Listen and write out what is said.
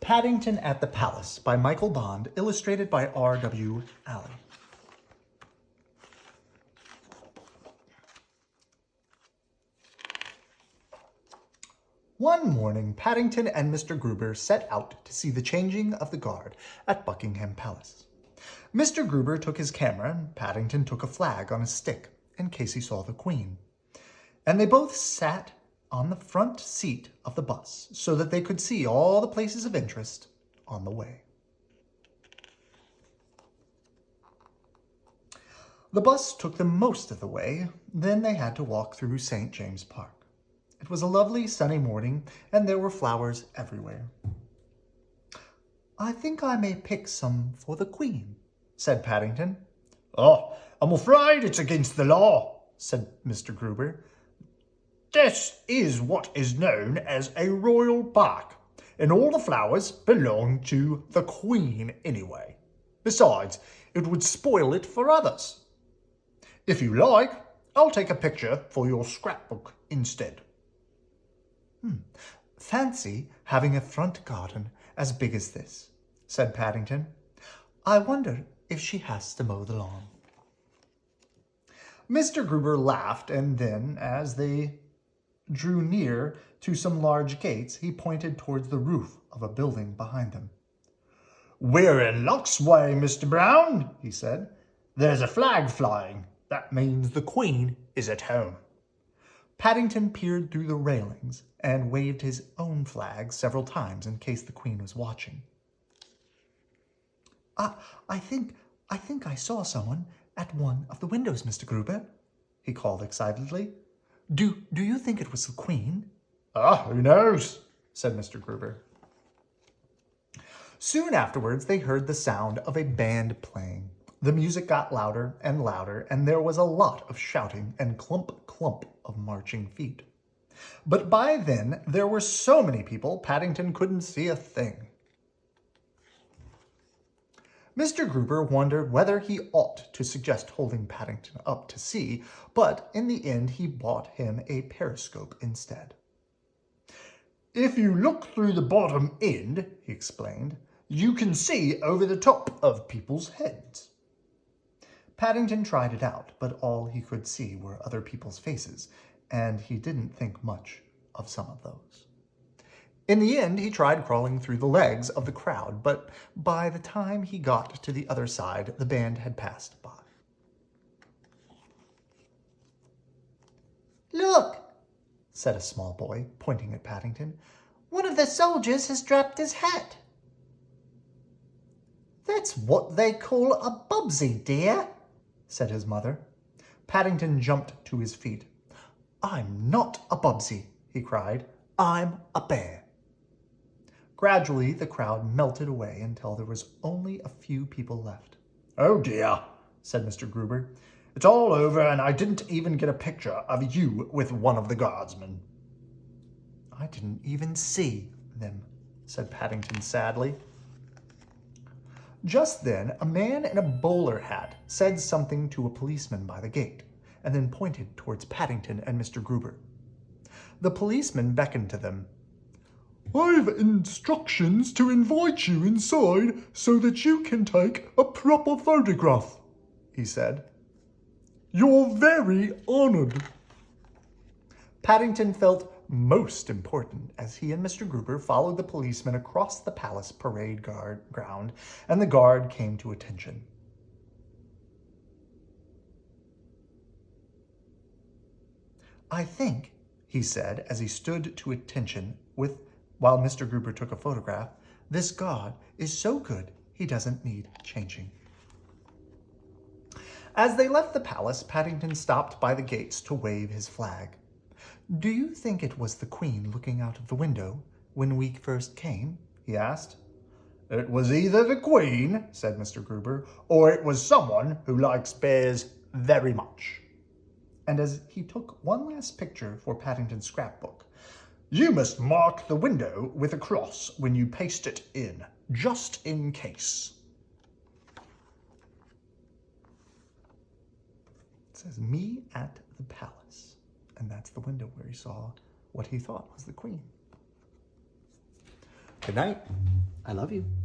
Paddington at the Palace by Michael Bond, illustrated by R.W. Alley. One morning, Paddington and Mr. Gruber set out to see the changing of the guard at Buckingham Palace. Mr. Gruber took his camera, and Paddington took a flag on a stick in case he saw the Queen. And they both sat on the front seat of the bus so that they could see all the places of interest on the way. The bus took them most of the way, then they had to walk through St. James Park. It was a lovely sunny morning, and there were flowers everywhere. "I think I may pick some for the Queen," said Paddington. "Oh, I'm afraid it's against the law," said Mr. Gruber. "This is what is known as a royal park, and all the flowers belong to the Queen anyway. Besides, it would spoil it for others. If you like, I'll take a picture for your scrapbook instead." "Fancy having a front garden as big as this," said Paddington. "I wonder if she has to mow the lawn." Mr. Gruber laughed, and then, as they drew near to some large gates, he pointed towards the roof of a building behind them. "We're in luck's way, Mr. Brown," he said. "There's a flag flying. That means the Queen is at home." Paddington peered through the railings and waved his own flag several times in case the Queen was watching. I think I saw someone at one of the windows, Mr. Gruber," he called excitedly. Do you think it was the Queen?" Who knows?" said Mr. Gruber. Soon afterwards, they heard the sound of a band playing. The music got louder and louder, and there was a lot of shouting and clump, clump of marching feet. But by then, there were so many people, Paddington couldn't see a thing. Mr. Gruber wondered whether he ought to suggest holding Paddington up to see, but in the end he bought him a periscope instead. "If you look through the bottom end," he explained, "you can see over the top of people's heads." Paddington tried it out, but all he could see were other people's faces, and he didn't think much of some of those. In the end, he tried crawling through the legs of the crowd, but by the time he got to the other side, the band had passed by. "Look," said a small boy, pointing at Paddington. "one of the soldiers has dropped his hat." "That's what they call a bubsy, dear," said his mother. Paddington jumped to his feet. "I'm not a bubsy," he cried. "I'm a bear." Gradually, the crowd melted away until there was only a few people left. "Oh dear," said Mr. Gruber. "It's all over, and I didn't even get a picture of you with one of the guardsmen." "I didn't even see them," said Paddington sadly. Just then, a man in a bowler hat said something to a policeman by the gate, and then pointed towards Paddington and Mr. Gruber. The policeman beckoned to them. "I've instructions to invite you inside so that you can take a proper photograph," he said. "You're very honored." Paddington felt most important as he and Mr. Gruber followed the policeman across the palace parade ground, and the guard came to attention. "I think," he said as he stood to attention while Mr. Gruber took a photograph, "this guard is so good he doesn't need changing." As they left the palace, Paddington stopped by the gates to wave his flag. "Do you think it was the Queen looking out of the window when we first came?" he asked. "It was either the Queen," said Mr. Gruber, "or it was someone who likes bears very much." And as he took one last picture for Paddington's scrapbook, "You must mark the window with a cross when you paste it in, just in case." It says, "Me at the palace." And that's the window where he saw what he thought was the Queen. Good night. I love you.